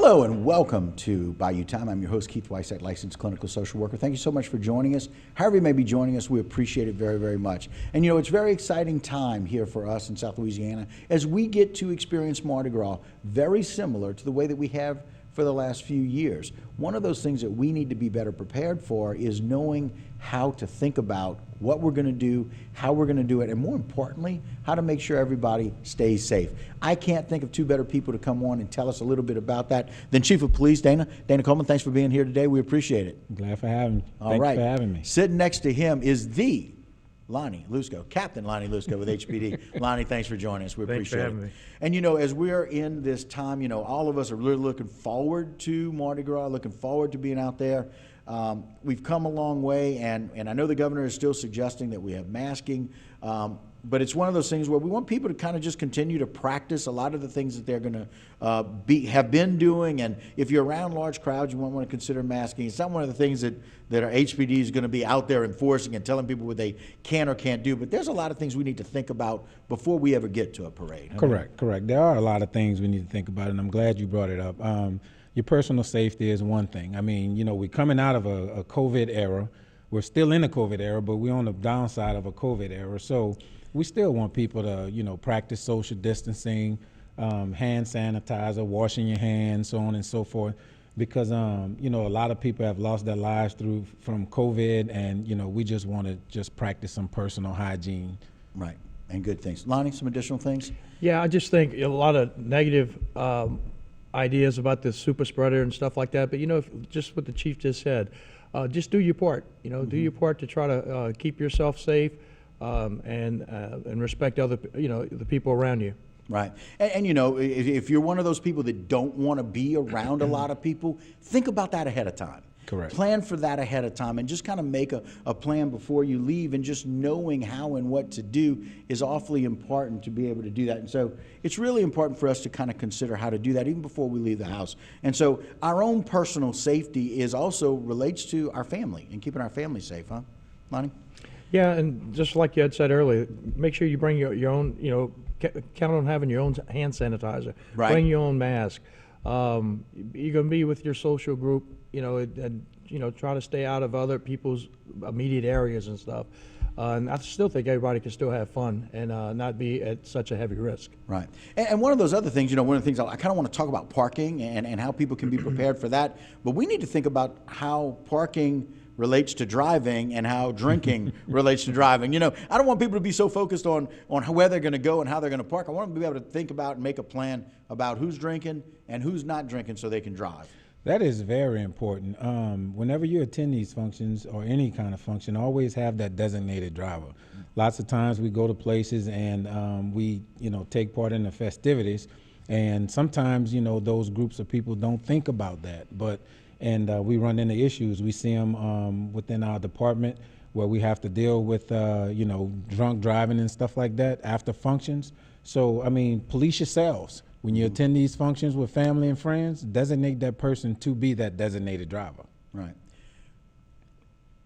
Hello and welcome to Bayou Time. I'm your host, Keith Weissach, licensed clinical social worker. Thank you so much for joining us. However you may be joining us, we appreciate it very, very much. And you know, it's a very exciting time here for us in South Louisiana as we get to experience Mardi Gras very similar to the way that we have for the last few years. One of those things that we need to be better prepared for is knowing how to think about what we're going to do, how we're going to do it, and more importantly, how to make sure everybody stays safe. I can't think of two better people to come on and tell us a little bit about that than Chief of Police Dana Coleman. Thanks for being here today. We appreciate it. Glad for having me. All right. Thanks for having me. Sitting next to him is the Lonnie Lusco, Captain Lonnie Lusco with HPD. Lonnie, thanks for joining us. We appreciate it. Thanks for having me. And you know, as we're in this time, you know, all of us are really looking forward to Mardi Gras, looking forward to being out there. We've come a long way, and I know the governor is still suggesting that we have masking, but it's one of those things where we want people to kind of just continue to practice a lot of the things that they're going to have been doing. And if you're around large crowds, you might want to consider masking. It's not one of the things that our HPD is going to be out there enforcing and telling people what they can or can't do. But there's a lot of things we need to think about before we ever get to a parade. Correct. There are a lot of things we need to think about, and I'm glad you brought it up. Your personal safety is one thing. I mean, you know, we're coming out of a COVID era. We're still in a COVID era, but we're on the downside of a COVID era. So we still want people to, you know, practice social distancing, hand sanitizer, washing your hands, so on and so forth. Because, you know, a lot of people have lost their lives from COVID, and, you know, we just want to just practice some personal hygiene. Right, and good things. Lonnie, some additional things? Yeah, I just think a lot of negative ideas about the super spreader and stuff like that. But, you know, just what the chief just said, just do your part. You know, do your part to try to keep yourself safe and respect other, you know, the people around you. Right. And you know, if you're one of those people that don't want to be around a lot of people, think about that ahead of time. Correct. Plan for that ahead of time and just kind of make a plan before you leave, and just knowing how and what to do is awfully important to be able to do that. And so it's really important for us to kind of consider how to do that even before we leave the house. And so our own personal safety is also relates to our family and keeping our family safe, huh, Lonnie? Yeah, and just like you had said earlier, make sure you bring your own, you know, count on having your own hand sanitizer. Right. Bring your own mask. You're going to be with your social group, you know, and you know, try to stay out of other people's immediate areas and stuff. And I still think everybody can still have fun and not be at such a heavy risk. Right. And one of those other things, you know, one of the things I kind of want to talk about parking and how people can be prepared for that. But we need to think about how parking relates to driving and how drinking relates to driving. You know, I don't want people to be so focused on where they're going to go and how they're going to park. I want them to be able to think about and make a plan about who's drinking and who's not drinking so they can drive. That is very important. Whenever you attend these functions or any kind of function, always have that designated driver. Lots of times we go to places and we, you know, take part in the festivities, and sometimes, you know, those groups of people don't think about that. And we run into issues. We see them within our department where we have to deal with, you know, drunk driving and stuff like that after functions. So, I mean, police yourselves. When you attend these functions with family and friends, designate that person to be that designated driver. Right.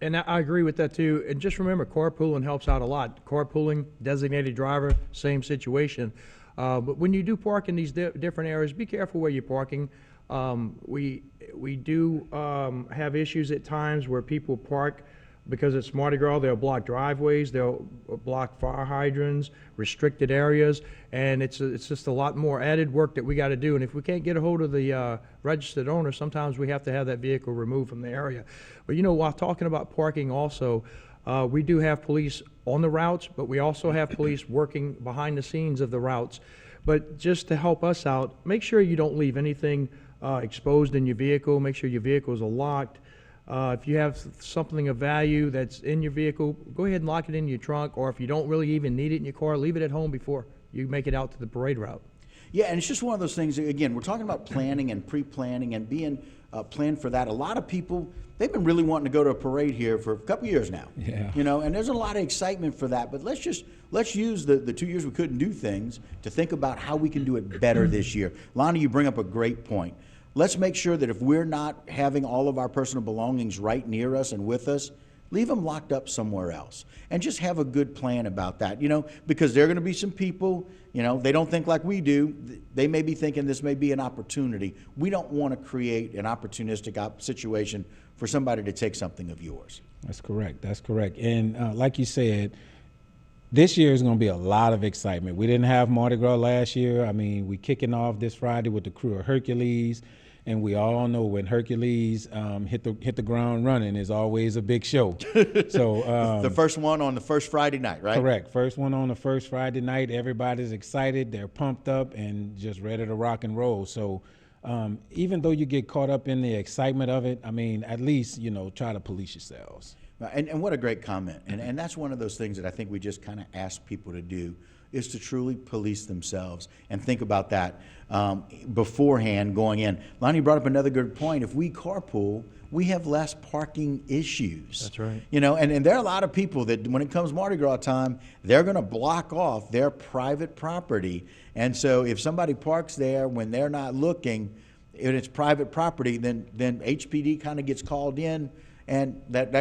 And I agree with that too. And just remember, carpooling helps out a lot. Carpooling, designated driver, same situation. But when you do park in these different areas, be careful where you're parking. We do have issues at times where people park because it's Mardi Gras. They'll block driveways, they'll block fire hydrants, restricted areas, and it's just a lot more added work that we got to do. And if we can't get a hold of the registered owner, sometimes we have to have that vehicle removed from the area. But you know, while talking about parking also, we do have police on the routes, but we also have police working behind the scenes of the routes. But just to help us out, make sure you don't leave anything exposed in your vehicle. Make sure your vehicles are locked. If you have something of value that's in your vehicle, go ahead and lock it in your trunk, or if you don't really even need it in your car, leave it at home before you make it out to the parade route. Yeah, and it's just one of those things, again, we're talking about planning and pre-planning and being planned for that. A lot of people, they've been really wanting to go to a parade here for a couple years now. Yeah. You know, and there's a lot of excitement for that, but let's use the 2 years we couldn't do things to think about how we can do it better this year. Lonnie, you bring up a great point. Let's make sure that if we're not having all of our personal belongings right near us and with us, leave them locked up somewhere else, and just have a good plan about that, because there are going to be some people, they don't think like we do. They may be thinking this may be an opportunity. We don't want to create an opportunistic situation for somebody to take something of yours. That's correct. That's correct. And like you said, this year is going to be a lot of excitement. We didn't have Mardi Gras last year. I mean, we kicking off this Friday with the crew of Hercules, and we all know when Hercules hit the ground running is always a big show. So the first one on the first Friday night, right? Correct. First one on the first Friday night. Everybody's excited. They're pumped up and just ready to rock and roll. So even though you get caught up in the excitement of it, I mean, at least try to police yourselves. And what a great comment. And that's one of those things that I think we just kind of ask people to do, is to truly police themselves and think about that beforehand going in. Lonnie brought up another good point. If we carpool, we have less parking issues. That's right. And there are a lot of people that when it comes Mardi Gras time, they're going to block off their private property. And so if somebody parks there when they're not looking, and it's private property, then HPD kind of gets called in, and that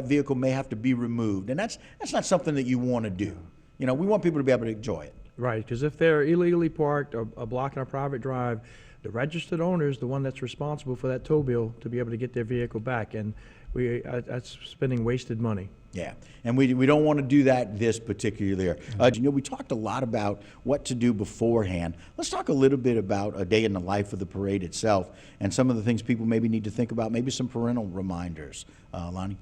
vehicle may have to be removed. And that's not something that you want to do. We want people to be able to enjoy it. Right, because if they're illegally parked or blocking a private drive, the registered owner is the one that's responsible for that tow bill to be able to get their vehicle back, and that's spending wasted money. Yeah, and we don't want to do that this particular year. We talked a lot about what to do beforehand. Let's talk a little bit about a day in the life of the parade itself and some of the things people maybe need to think about, maybe some parental reminders. Lonnie?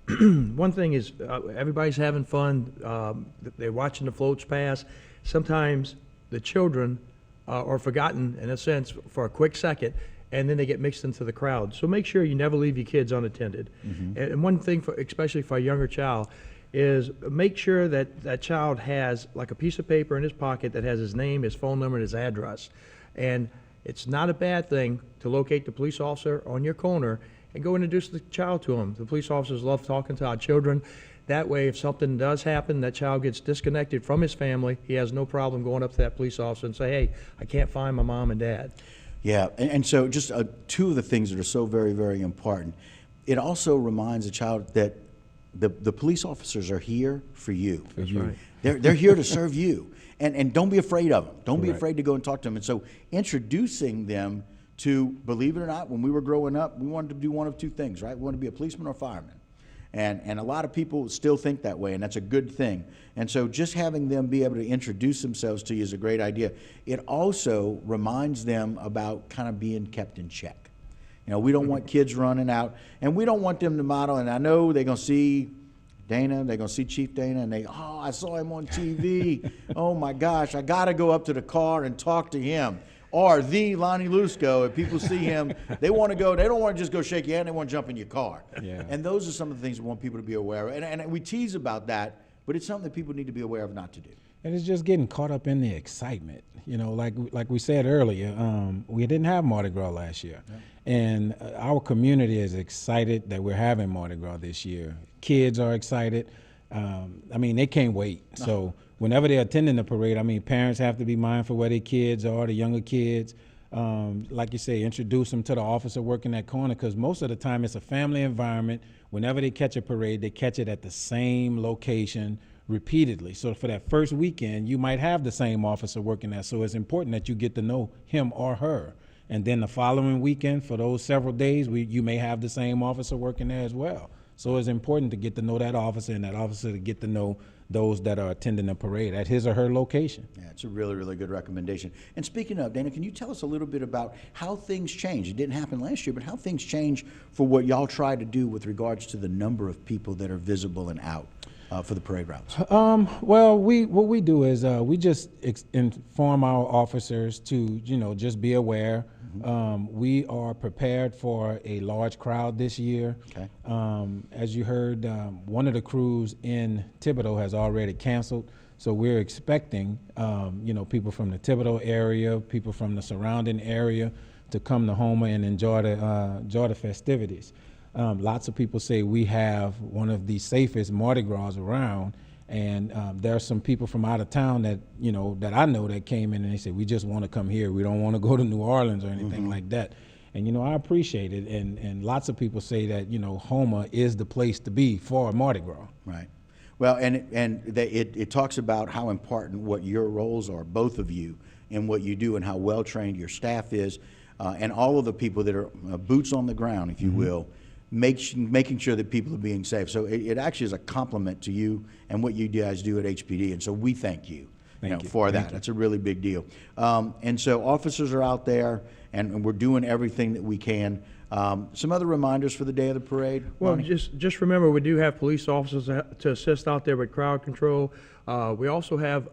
One thing is everybody's having fun. They're watching the floats pass. Sometimes the children are forgotten, in a sense, for a quick second, and then they get mixed into the crowd. So make sure you never leave your kids unattended. Mm-hmm. And one thing, especially for a younger child, is make sure that that child has like a piece of paper in his pocket that has his name, his phone number, and his address. And it's not a bad thing to locate the police officer on your corner and go introduce the child to him. The police officers love talking to our children. That way, if something does happen, that child gets disconnected from his family, he has no problem going up to that police officer and say, hey, I can't find my mom and dad. Yeah, and so just two of the things that are so very, very important. It also reminds the child that the police officers are here for you. That's right. They're here to serve you. And don't be afraid of them. Don't be afraid to go and talk to them. And so introducing them to, believe it or not, when we were growing up, we wanted to do one of two things, right? We wanted to be a policeman or a fireman. And a lot of people still think that way, and that's a good thing. And so just having them be able to introduce themselves to you is a great idea. It also reminds them about kind of being kept in check. We don't want kids running out, and we don't want them to model. And I know they're going to see Dana, they're going to see Chief Dana, and I saw him on TV. Oh my gosh, I got to go up to the car and talk to him. Or the Lonnie Lusco, if people see him, they want to go, they don't want to just go shake your hand, they want to jump in your car. Yeah. And those are some of the things we want people to be aware of. And we tease about that, but it's something that people need to be aware of not to do. And it's just getting caught up in the excitement. Like we said earlier, we didn't have Mardi Gras last year. Yeah. And our community is excited that we're having Mardi Gras this year. Kids are excited. They can't wait. No. So whenever they're attending the parade, parents have to be mindful where their kids are, the younger kids. Like you say, introduce them to the officer working that corner, because most of the time it's a family environment. Whenever they catch a parade, they catch it at the same location repeatedly. So for that first weekend, you might have the same officer working there. So it's important that you get to know him or her. And then the following weekend, for those several days, you may have the same officer working there as well. So it's important to get to know that officer, and that officer to get to know those that are attending the parade at his or her location. Yeah, it's a really, really good recommendation. And speaking of, Dana, can you tell us a little bit about how things change? It didn't happen last year, but how things change for what y'all try to do with regards to the number of people that are visible and out for the parade routes? What we do is we just inform our officers to, just be aware. We are prepared for a large crowd this year. Okay. As you heard, one of the crews in Thibodaux has already canceled, so we're expecting, people from the Thibodaux area, people from the surrounding area to come to Houma and enjoy the festivities. Lots of people say we have one of the safest Mardi Gras around. And there are some people from out of town that I know that came in and they said, we just want to come here. We don't want to go to New Orleans or anything like that. And, I appreciate it. And lots of people say that, Houma is the place to be for Mardi Gras. Right. Well, it talks about how important what your roles are, both of you, in what you do and how well trained your staff is, and all of the people that are boots on the ground, if you will, making sure that people are being safe. So it actually is a compliment to you and what you guys do at HPD, and so we thank you, for that. That's a really big deal. And so officers are out there, and we're doing everything that we can. Some other reminders for the day of the parade? Well, Lonnie? just remember, we do have police officers to assist out there with crowd control. We also have,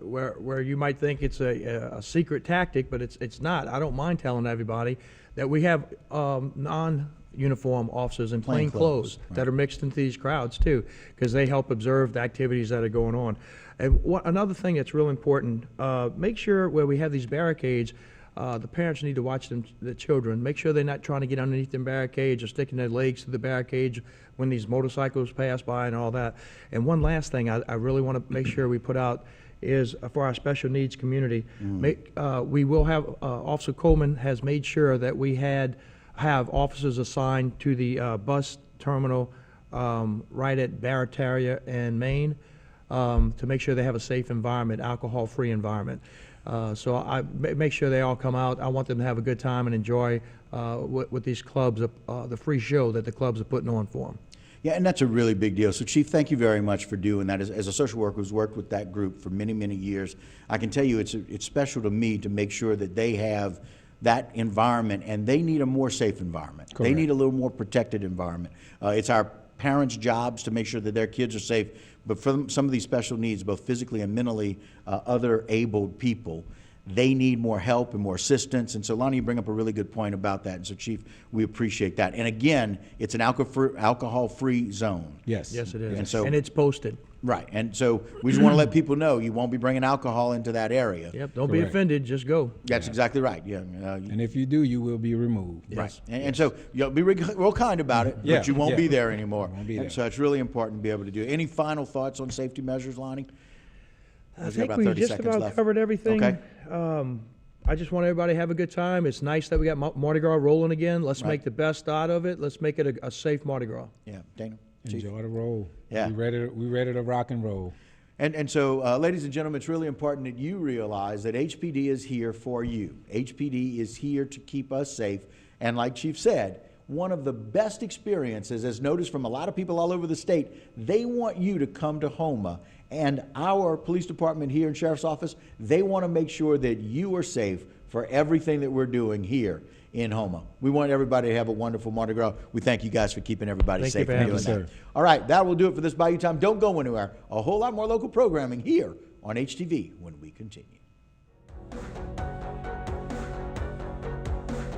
where you might think it's a secret tactic, but it's not. I don't mind telling everybody that we have non-uniform officers in plain clothes that are mixed into these crowds too, because they help observe the activities that are going on. And another thing that's real important, make sure where we have these barricades, the parents need to watch the children. Make sure they're not trying to get underneath them barricades or sticking their legs through the barricades when these motorcycles pass by and all that. And one last thing I really want to make sure we put out is for our special needs community. We will have, Officer Coleman has made sure that we have officers assigned to the bus terminal right at Barataria and Maine to make sure they have a safe environment, alcohol-free environment. So I make sure they all come out. I want them to have a good time and enjoy with these clubs, the free show that the clubs are putting on for them. Yeah, and that's a really big deal. So, Chief, thank you very much for doing that. As a social worker who's worked with that group for many, many years, I can tell you it's special to me to make sure that they have that environment, and they need a more safe environment. Correct. They need a little more protected environment. It's our parents' jobs to make sure that their kids are safe, but for some of these special needs, both physically and mentally, other abled people, they need more help and more assistance. And so, Lonnie, you bring up a really good point about that. And so, Chief, we appreciate that. And again, it's an alcohol-free zone. Yes. Yes, it is. And so- and it's posted. Right. And so we just want to let people know you won't be bringing alcohol into that area. Yep, don't be Correct. offended, just go. That's exactly right. Yeah. And if you do, you will be removed. Right. And so you'll be real kind about it, Yeah, but you won't yeah. be there anymore. Won't be And there. so it's really important to be able to do it. Any final thoughts on safety measures, Lonnie? I think we just about covered everything. Okay. I just want everybody to have a good time. It's nice that we got Mardi Gras rolling again. Let's Right. make the best out of it. Let's make it a safe Mardi Gras. Yeah. Dana? Chief? Enjoy the roll. Yeah. We ready to rock and roll. And so, ladies and gentlemen, it's really important that you realize that HPD is here for you. HPD is here to keep us safe. And like Chief said, one of the best experiences, as noticed from a lot of people all over the state, they want you to come to Houma. And our police department here in Sheriff's Office, they want to make sure that you are safe for everything that we're doing here in Houma. We want everybody to have a wonderful Mardi Gras. We thank you guys for keeping everybody Thank you safe for and having doing us. that. Sir. All right, that will do it for this Bayou Time. Don't go anywhere. A whole lot more local programming here on HTV when we continue.